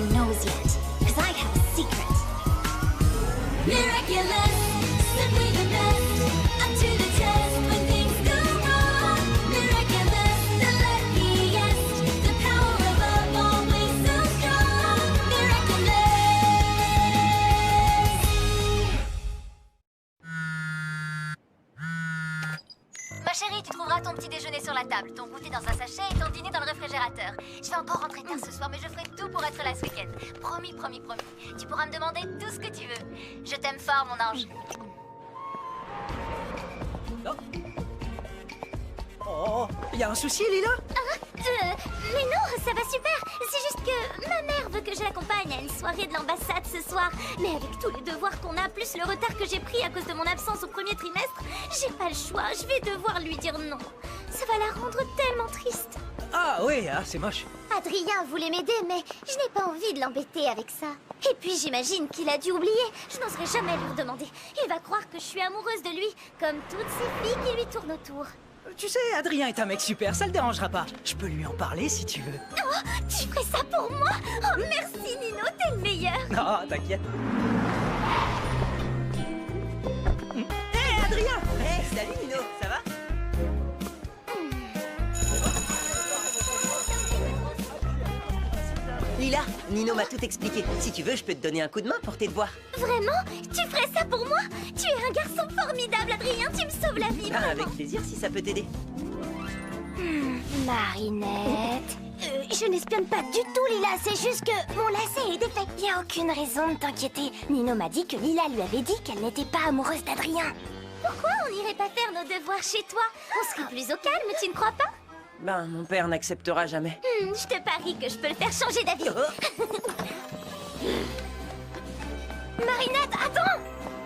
one knows yet, because I have a secret. Miraculous, simply the best, up to the test when things go wrong. Miraculous, the luckiest, the power above, always so strong. Miraculous. Ma chérie, tu trouveras ton petit déjeuner sur la table, ton goûter dans un sachet et ton dîner dans le réfrigérateur. Je vais encore rentrer tard ce soir, mais je ferai tout pour être là ce week-end. Promis, promis, promis. Tu pourras me demander tout ce que tu veux. Je t'aime fort, mon ange. Oh, y a un souci, Lila? Mais non, ça va super. C'est juste que ma mère veut que je l'accompagne à une soirée de l'ambassade ce soir. Mais avec tous les devoirs qu'on a, plus le retard que j'ai pris à cause de mon absence au premier trimestre, j'ai pas le choix. Je vais devoir lui dire non. Ça va la rendre tellement triste. Ah oui, ah, c'est moche. Adrien voulait m'aider, mais je n'ai pas envie de l'embêter avec ça. Et puis j'imagine qu'il a dû oublier. Je n'oserais jamais lui redemander. Il va croire que je suis amoureuse de lui, comme toutes ces filles qui lui tournent autour. Tu sais, Adrien est un mec super, ça le dérangera pas. Je peux lui en parler si tu veux. Oh, tu ferais ça pour moi? Oh, merci Nino, t'es le meilleur. Non, t'inquiète. Hé, Adrien! Hey, salut Nino, ça va? Lila, Nino m'a tout expliqué. Si tu veux, je peux te donner un coup de main pour tes devoirs. Vraiment? Tu ferais ça pour moi? Tu es un garçon formidable, Adrien, tu me sauves la vie, Ah, vraiment. avec plaisir si ça peut t'aider. Marinette... je n'espionne pas du tout, Lila, c'est juste que mon lacet est défait. Y a aucune raison de t'inquiéter. Nino m'a dit que Lila lui avait dit qu'elle n'était pas amoureuse d'Adrien. Pourquoi on n'irait pas faire nos devoirs chez toi? On serait plus au calme, tu ne crois pas? Ben, mon père n'acceptera jamais. Je te parie que je peux le faire changer d'avis. Marinette, attends!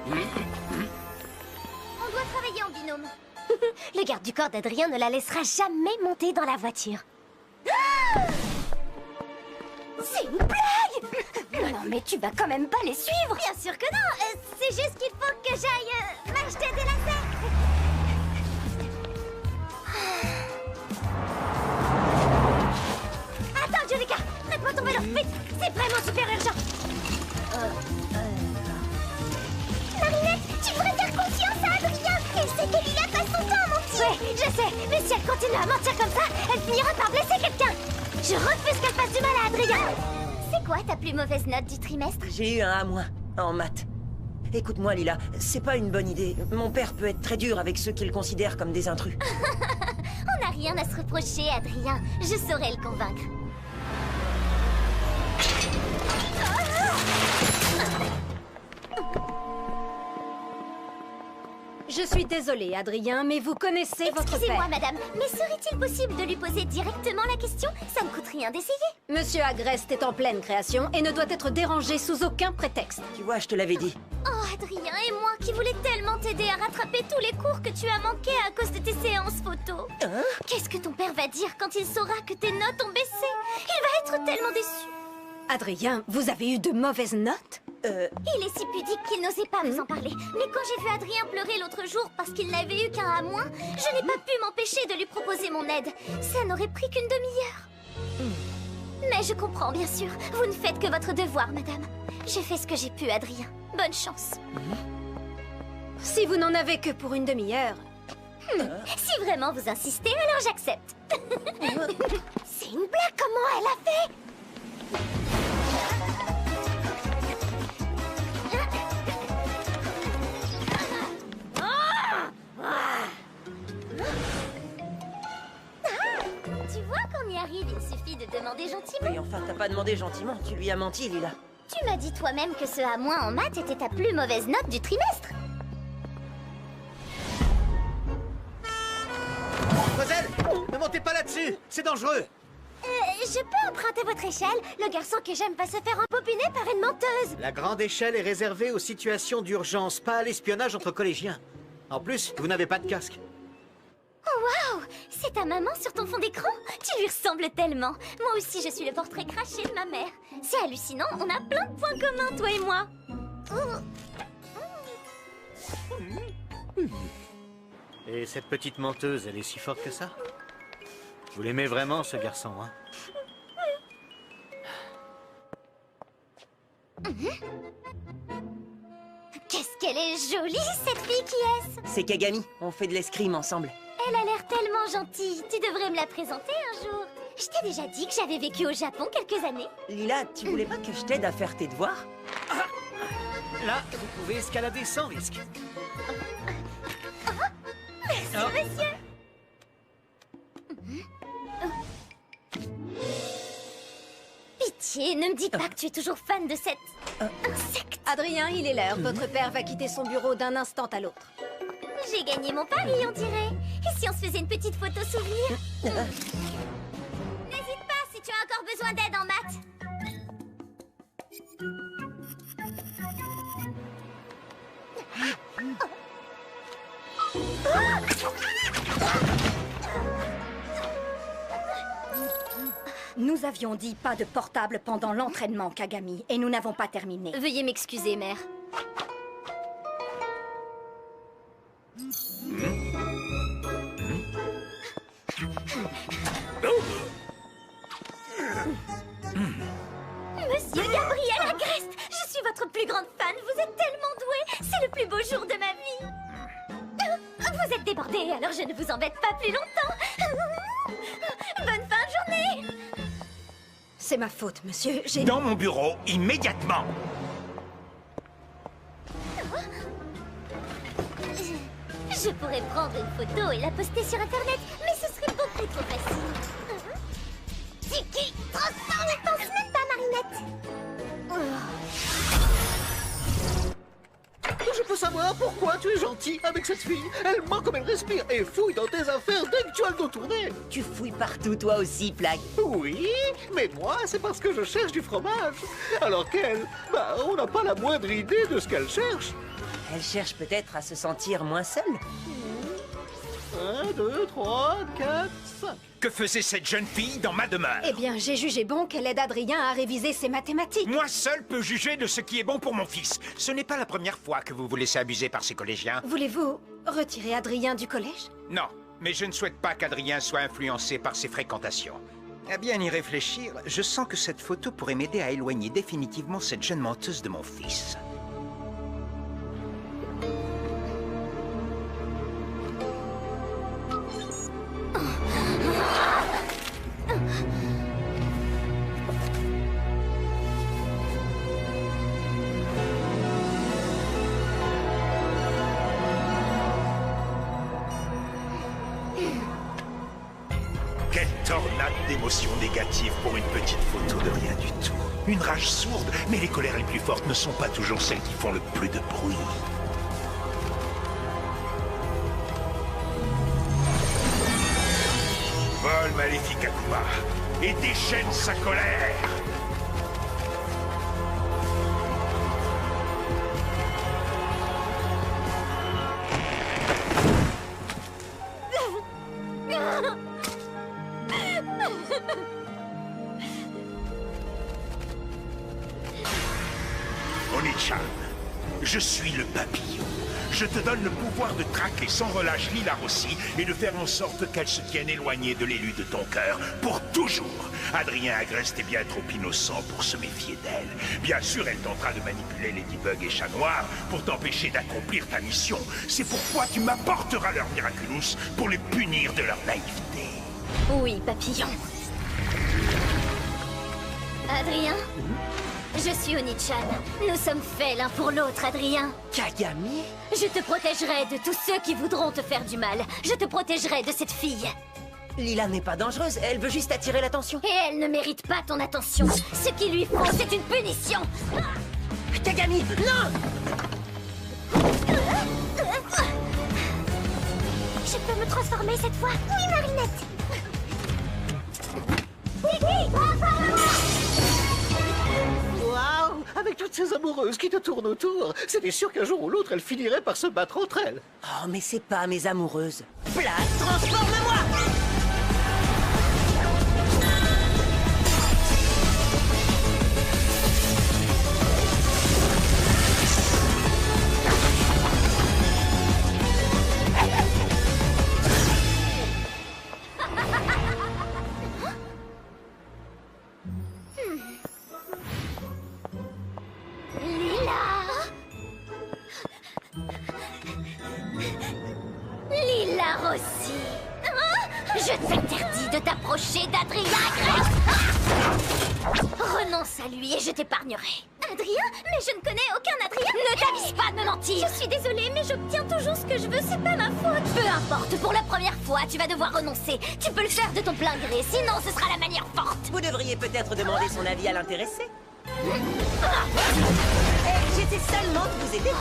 On doit travailler en binôme. Le garde du corps d'Adrien ne la laissera jamais monter dans la voiture. C'est une blague! Non, mais tu vas quand même pas les suivre! Bien sûr que non! C'est juste qu'il faut que j'aille m'acheter des lacets! Attends, Julika! Prête-moi ton vélo, vite! C'est vraiment super urgent! Marinette, tu devrais faire confiance à Adrien! Il sait que Lila passe son temps à mentir! Ouais, je sais! Mais si elle continue à mentir comme ça, elle finira par blesser quelqu'un! Je refuse qu'elle fasse du mal à Adrien! C'est quoi ta plus mauvaise note du trimestre? J'ai eu un A- en maths. Écoute-moi, Lila, c'est pas une bonne idée. Mon père peut être très dur avec ceux qu'il considère comme des intrus. On n'a rien à se reprocher, Adrien. Je saurais le convaincre. Je suis désolée, Adrien, mais vous connaissez votre Excusez-moi, père. madame, mais serait-il possible de lui poser directement la question? Ça ne coûte rien d'essayer. Monsieur Agreste est en pleine création et ne doit être dérangé sous aucun prétexte. Tu vois, je te l'avais dit. Oh, Adrien et moi qui voulais tellement t'aider à rattraper tous les cours que tu as manqués à cause de tes séances photo. Hein? Qu'est-ce que ton père va dire quand il saura que tes notes ont baissé? Il va être tellement déçu. Adrien, vous avez eu de mauvaises notes? Il est si pudique qu'il n'osait pas vous en parler. Mais quand j'ai vu Adrien pleurer l'autre jour parce qu'il n'avait eu qu'un A-, je n'ai pas pu m'empêcher de lui proposer mon aide. Ça n'aurait pris qu'une demi-heure. Mais je comprends, bien sûr. Vous ne faites que votre devoir, madame. J'ai fait ce que j'ai pu, Adrien. Bonne chance. Si vous n'en avez que pour une demi-heure... Si vraiment vous insistez, alors j'accepte. C'est une blague, comment elle a fait? Tu vois qu'on y arrive, il suffit de demander gentiment. Oui, enfin, t'as pas demandé gentiment. Tu lui as menti, Lila. Tu m'as dit toi-même que ce A- en maths était ta plus mauvaise note du trimestre. Mademoiselle, ne montez pas là-dessus, c'est dangereux. Je peux emprunter votre échelle? Le garçon que j'aime va se faire empopiner par une menteuse. La grande échelle est réservée aux situations d'urgence, pas à l'espionnage entre collégiens. En plus, vous n'avez pas de casque. Oh waouh! C'est ta maman sur ton fond d'écran? Tu lui ressembles tellement. Moi aussi, je suis le portrait craché de ma mère. C'est hallucinant, on a plein de points communs, toi et moi. Et cette petite menteuse, elle est si forte que ça? Vous l'aimez vraiment, ce garçon, hein? Qu'est-ce qu'elle est jolie, cette fille, qui est-ce? C'est Kagami, on fait de l'escrime ensemble. Elle a l'air tellement gentille. Tu devrais me la présenter un jour. Je t'ai déjà dit que j'avais vécu au Japon quelques années. Lila, tu voulais pas que je t'aide à faire tes devoirs? Là, vous pouvez escalader sans risque. Merci, monsieur. Pitié, ne me dis pas que tu es toujours fan de cet insecte. Adrien, il est l'heure. Votre père va quitter son bureau d'un instant à l'autre. J'ai gagné mon pari, on dirait. Et si on se faisait une petite photo souvenir? N'hésite pas si tu as encore besoin d'aide en maths. Nous avions dit pas de portable pendant l'entraînement, Kagami, et nous n'avons pas terminé. Veuillez m'excuser, mère. Monsieur Gabriel Agreste, je suis votre plus grande fan. Vous êtes tellement doué. C'est le plus beau jour de ma vie. Vous êtes débordé, alors je ne vous embête pas plus longtemps. Bonne fin de journée. C'est ma faute, monsieur. J'ai... Dans mon bureau, immédiatement. Je pourrais prendre une photo et la poster sur Internet, mais ce serait beaucoup trop facile. Tiki, transforme, ne pense même pas, Marinette. Je peux savoir pourquoi tu es gentil avec cette fille. Elle ment comme elle respire et fouille dans tes affaires dès que tu as le dos tourné. Tu fouilles partout, toi aussi, Plague. Oui, mais moi, c'est parce que je cherche du fromage. Alors qu'elle, on n'a pas la moindre idée de ce qu'elle cherche. Elle cherche peut-être à se sentir moins seule. 1, 2, 3, 4, 5. Que faisait cette jeune fille dans ma demeure? Eh bien, j'ai jugé bon qu'elle aide Adrien à réviser ses mathématiques. Moi seul peux juger de ce qui est bon pour mon fils. Ce n'est pas la première fois que vous vous laissez abuser par ces collégiens. Voulez-vous retirer Adrien du collège? Non, mais je ne souhaite pas qu'Adrien soit influencé par ses fréquentations. À bien y réfléchir, je sens que cette photo pourrait m'aider à éloigner définitivement cette jeune menteuse de mon fils. Quelle tornade d'émotions négatives pour une petite photo de rien du tout. Une rage sourde, mais les colères les plus fortes ne sont pas toujours celles qui font le plus de bruit. Vole maléfique Akuma et déchaîne sa colère. Oni-chan, je suis le papillon. Je te donne le pouvoir de traquer sans relâche Lila Rossi et de faire en sorte qu'elle se tienne éloignée de l'élu de ton cœur pour toujours. Adrien Agreste est bien trop innocent pour se méfier d'elle. Bien sûr, elle tentera de manipuler Ladybug et Chat Noir pour t'empêcher d'accomplir ta mission. C'est pourquoi tu m'apporteras leur Miraculous pour les punir de leur naïveté. Oui, papillon. Adrien, je suis Oni-chan. Nous sommes faits l'un pour l'autre, Adrien. Kagami? Je te protégerai de tous ceux qui voudront te faire du mal. Je te protégerai de cette fille. Lila n'est pas dangereuse, elle veut juste attirer l'attention. Et elle ne mérite pas ton attention. Ce qu'il lui faut, c'est une punition. Kagami, non! Je peux me transformer cette fois. Oui, Marinette. Kiki, transforme-moi. Waouh! Avec toutes ces amoureuses qui te tournent autour, c'était sûr qu'un jour ou l'autre, elles finiraient par se battre entre elles. Oh, mais c'est pas mes amoureuses. Plague, transforme-moi! envie de t'approcher d'Adrien Grey. Renonce à lui et je t'épargnerai. Adrien? Mais je ne connais aucun Adrien. Ne t'avise pas de me mentir. Je suis désolée, mais j'obtiens toujours ce que je veux, c'est pas ma faute. Peu importe, pour la première fois, tu vas devoir renoncer. Tu peux le faire de ton plein gré, sinon ce sera la manière forte. Vous devriez peut-être demander son avis à l'intéressé. J'essaie seulement de vous aider.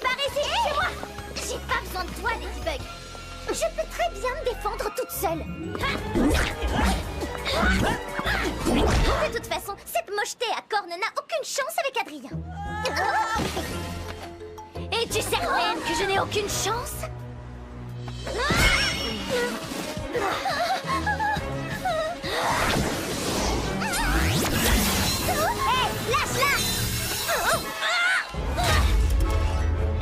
Par ici, chez moi. J'ai pas besoin de toi, Ladybug. Je peux très bien me défendre toute seule. De toute façon, cette mocheté à cornes n'a aucune chance avec Adrien. Et tu sais même que je n'ai aucune chance? Hé, lâche-la!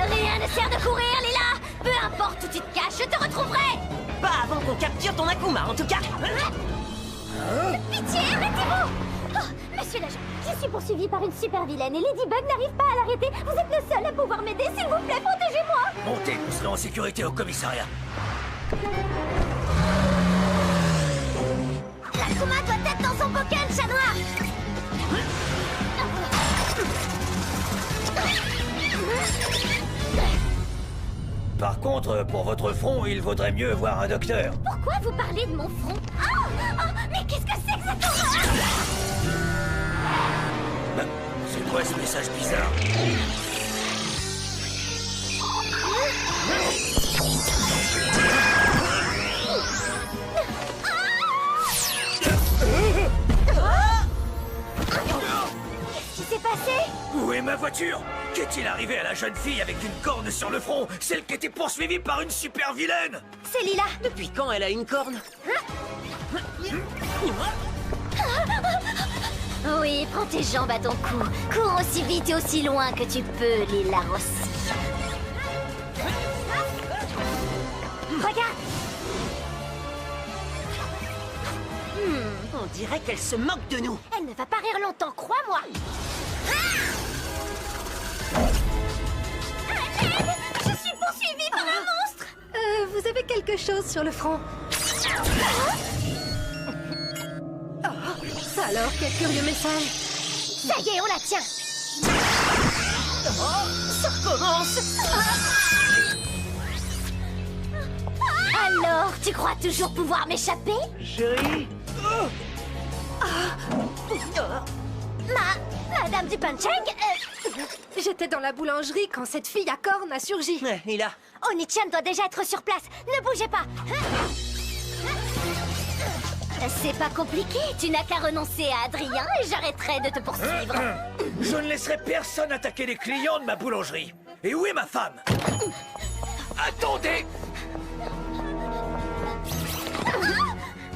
Rien ne sert de courir, Lila! Peu importe où tu te caches, je te retrouverai! Pas avant qu'on capture ton Akuma, en tout cas. Pitié, arrêtez-vous! Oh, monsieur l'agent, je suis poursuivi par une super vilaine et Ladybug n'arrive pas à l'arrêter. Vous êtes le seul à pouvoir m'aider, s'il vous plaît, protégez-moi! Montez, vous serez en sécurité au commissariat. L'Akuma doit être dans son bocal, chat noir! Par contre, pour votre front, il vaudrait mieux voir un docteur. Pourquoi vous parlez de mon front? Oh, mais qu'est-ce que c'est que cette horreur? C'est quoi ce message bizarre? Qu'est-ce qui s'est passé? Où est ma voiture? Qu'est-il arrivé à la jeune fille avec une corne sur le front? Celle qui était poursuivie par une super vilaine? C'est Lila. Depuis quand elle a une corne? Oui, prends tes jambes à ton cou. Cours aussi vite et aussi loin que tu peux, Lila Rossi. Regarde. On dirait qu'elle se moque de nous. Elle ne va pas rire longtemps, crois-moi. Je suis poursuivie par un monstre. Vous avez quelque chose sur le front. Alors, quel curieux message. Ça y est, on la tient. Ça recommence. Alors, tu crois toujours pouvoir m'échapper? Chérie? Madame du Punching, J'étais dans la boulangerie quand cette fille à cornes a surgi. Lila. Oni-chan doit déjà être sur place. Ne bougez pas. C'est pas compliqué. Tu n'as qu'à renoncer à Adrien et j'arrêterai de te poursuivre. Je ne laisserai personne attaquer les clients de ma boulangerie. Et où est ma femme? Attendez!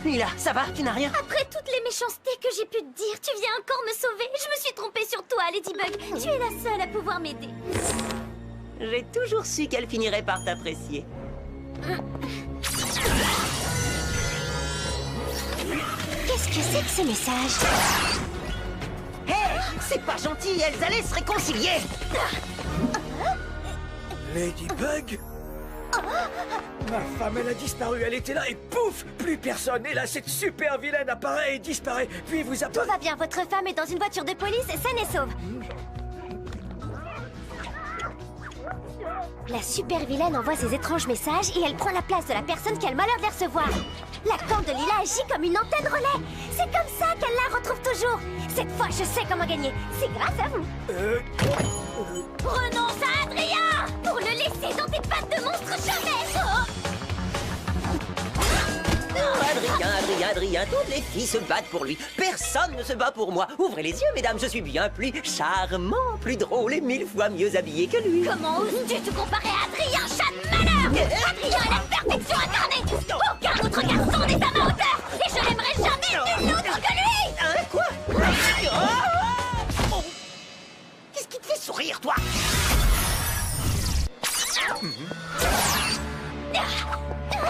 Lila, ça va? Tu n'as rien? Après toutes les méchancetés que j'ai pu te dire, tu viens encore me sauver. Je me suis trompée sur toi, Ladybug. Tu es la seule à pouvoir m'aider. J'ai toujours su qu'elle finirait par t'apprécier. Qu'est-ce que c'est que ce message? Hé, c'est pas gentil, elles allaient se réconcilier. Ladybug? Ma femme, elle a disparu, elle était là et pouf! Plus personne. Et là, cette super vilaine apparaît et disparaît. Puis vous Tout apparaît... va bien, votre femme est dans une voiture de police, saine et sauve. La super vilaine envoie ses étranges messages et elle prend la place de la personne qui a le malheur de les recevoir. La corne de Lila agit comme une antenne relais. C'est comme ça qu'elle la retrouve toujours. Cette fois, je sais comment gagner. C'est grâce à vous. Renonce à Adrien pour le laisser dans tes pattes de monstre jamais. Adrien, toutes les filles se battent pour lui. Personne ne se bat pour moi. Ouvrez les yeux, mesdames, je suis bien plus charmant, plus drôle et 1000 fois mieux habillé que lui. Comment oses-tu te comparer à Adrien, chat de malheur? Adrien est la perfection incarnée. Aucun autre garçon n'est à ma hauteur. Et je n'aimerais jamais nul autre que lui. Hein, quoi? Qu'est-ce qui te fait sourire, toi?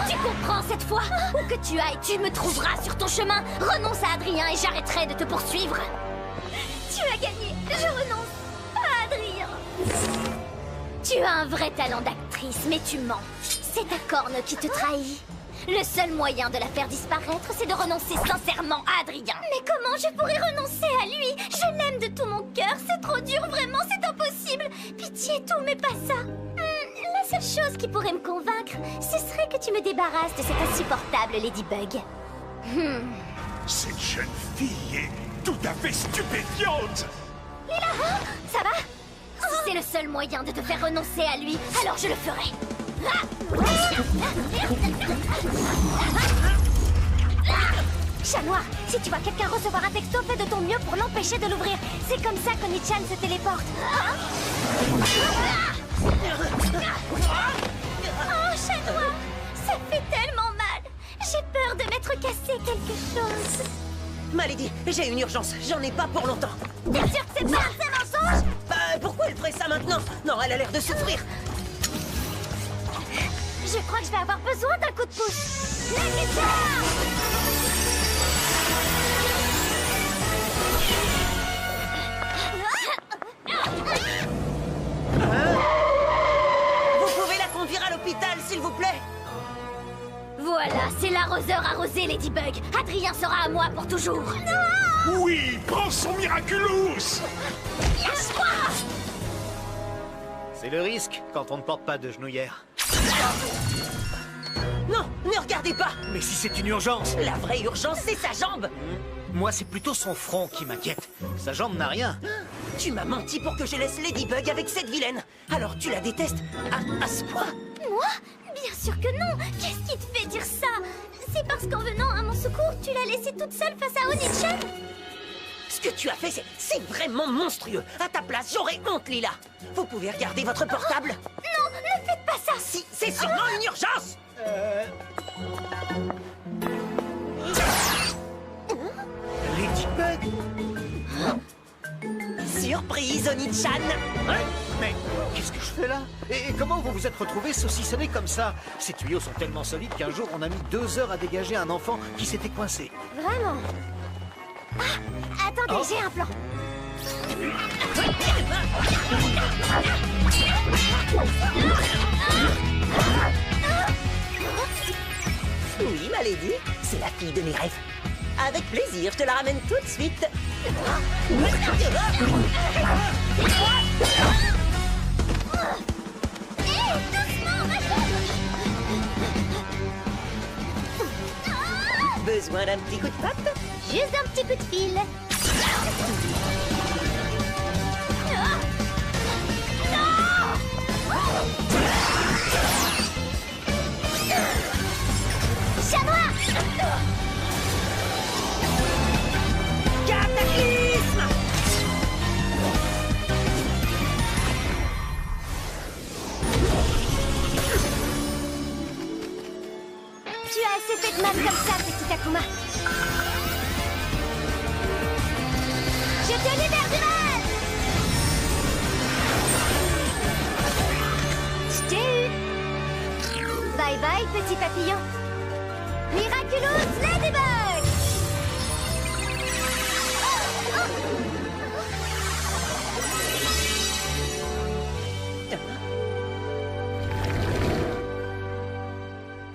Tu comprends cette fois? Où que tu ailles, tu me trouveras sur ton chemin. Renonce à Adrien et j'arrêterai de te poursuivre. Tu as gagné. Je renonce à Adrien. Tu as un vrai talent d'actrice, mais tu mens. C'est ta corne qui te trahit. Le seul moyen de la faire disparaître, c'est de renoncer sincèrement à Adrien. Mais comment je pourrais renoncer à lui? Je l'aime de tout mon cœur. C'est trop dur, vraiment, c'est impossible. Pitié, tout, mais pas ça. La seule chose qui pourrait me convaincre, ce serait que tu me débarrasses de cette insupportable Ladybug. Cette jeune fille est tout à fait stupéfiante. Lila, ça va? Si c'est le seul moyen de te faire renoncer à lui, alors je le ferai. Chat noir, si tu vois quelqu'un recevoir un texto, fais de ton mieux pour l'empêcher de l'ouvrir. C'est comme ça qu'Oni-chan se téléporte. Oh, chat noir, ça fait tellement mal. J'ai peur de m'être cassé quelque chose. Malady, j'ai une urgence. J'en ai pas pour longtemps. T'es sûr que c'est pas un mensonge? Bah, pourquoi elle ferait ça maintenant? Non, elle a l'air de souffrir. Je crois que je vais avoir besoin d'un coup de pouce. Laissez Vous pouvez la conduire à l'hôpital, s'il vous plaît? Voilà, c'est l'arroseur arrosé, Ladybug. Adrien sera à moi pour toujours. Non! Oui, prends son Miraculous. Lâche-moi! C'est le risque quand on ne porte pas de genouillère. Non, ne regardez pas. Mais si c'est une urgence! La vraie urgence, c'est sa jambe. Moi, c'est plutôt son front qui m'inquiète. Sa jambe n'a rien. Tu m'as menti pour que je laisse Ladybug avec cette vilaine. Alors tu la détestes à ce point? Moi? Bien sûr que non. Qu'est-ce qui te fait dire ça? C'est parce qu'en venant à mon secours, tu l'as laissée toute seule face à Oni-chan? Ce que tu as fait, c'est vraiment monstrueux. À ta place, j'aurais honte, Lila. Vous pouvez regarder votre portable? Non, ne faites pas ça. Si, c'est sûrement une urgence. Ladybug? Surprise, Oni-chan. Mais qu'est-ce que je fais là? Et comment vous vous êtes retrouvés saucissonnés comme ça? Ces tuyaux sont tellement solides qu'un jour on a mis 2 heures à dégager un enfant qui s'était coincé. Vraiment? Ah, attendez, j'ai un plan. Oui, ma lady, c'est la fille de mes rêves. Avec plaisir, je te la ramène tout de suite. Besoin d'un petit coup de patte? Juste un petit coup de fil. Chat noir! Cataclysme! Tu as assez fait de mal comme ça, petit Akuma. Je te libère du mal! Je t'ai eu! Bye bye, petit papillon. Miraculous Ladybug!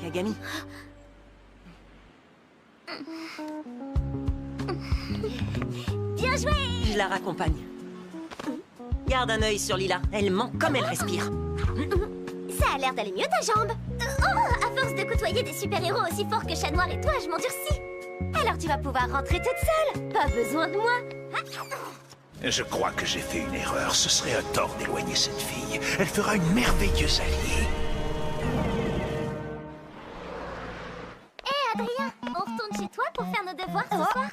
Kagami. Bien joué! Je la raccompagne. Garde un œil sur Lila. Elle ment comme elle respire. Ça a l'air d'aller mieux ta jambe. Oh, à force de côtoyer des super-héros aussi forts que Chat Noir et toi, je m'endurcis. Alors tu vas pouvoir rentrer toute seule. Pas besoin de moi. Je crois que j'ai fait une erreur. Ce serait un tort d'éloigner cette fille. Elle fera une merveilleuse alliée. Hé Adrien, on retourne chez toi pour faire nos devoirs ce soir?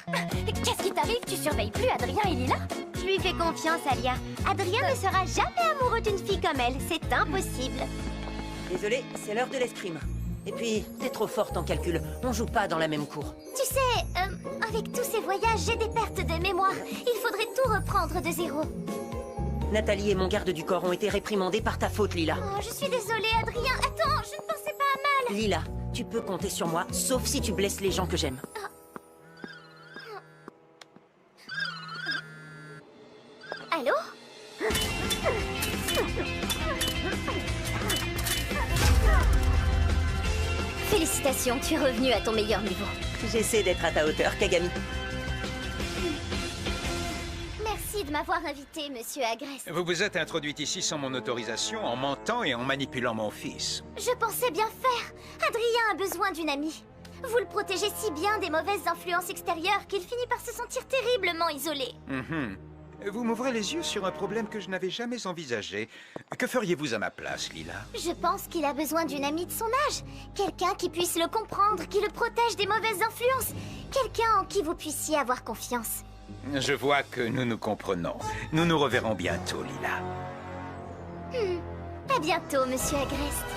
Qu'est-ce qui t'arrive? Tu surveilles plus Adrien et Lila? Je lui fais confiance, Alia. Adrien ne sera jamais amoureux d'une fille comme elle. C'est impossible. Désolé, c'est l'heure de l'escrime. Et puis, t'es trop forte en calcul. On joue pas dans la même cour. Tu sais, avec tous ces voyages, j'ai des pertes de mémoire. Il faudrait tout reprendre de zéro. Nathalie et mon garde du corps ont été réprimandés par ta faute, Lila. Oh, je suis désolée, Adrien. Attends, je ne pensais pas à mal. Lila, tu peux compter sur moi, sauf si tu blesses les gens que j'aime. Allô? Félicitations, tu es revenu à ton meilleur niveau. J'essaie d'être à ta hauteur, Kagami. Merci de m'avoir invité, monsieur Agreste. Vous vous êtes introduite ici sans mon autorisation, en mentant et en manipulant mon fils. Je pensais bien faire. Adrien a besoin d'une amie. Vous le protégez si bien des mauvaises influences extérieures qu'il finit par se sentir terriblement isolé. Vous m'ouvrez les yeux sur un problème que je n'avais jamais envisagé. Que feriez-vous à ma place, Lila? Je pense qu'il a besoin d'une amie de son âge. Quelqu'un qui puisse le comprendre, qui le protège des mauvaises influences. Quelqu'un en qui vous puissiez avoir confiance. Je vois que nous nous comprenons. Nous nous reverrons bientôt, Lila. À bientôt, monsieur Agreste.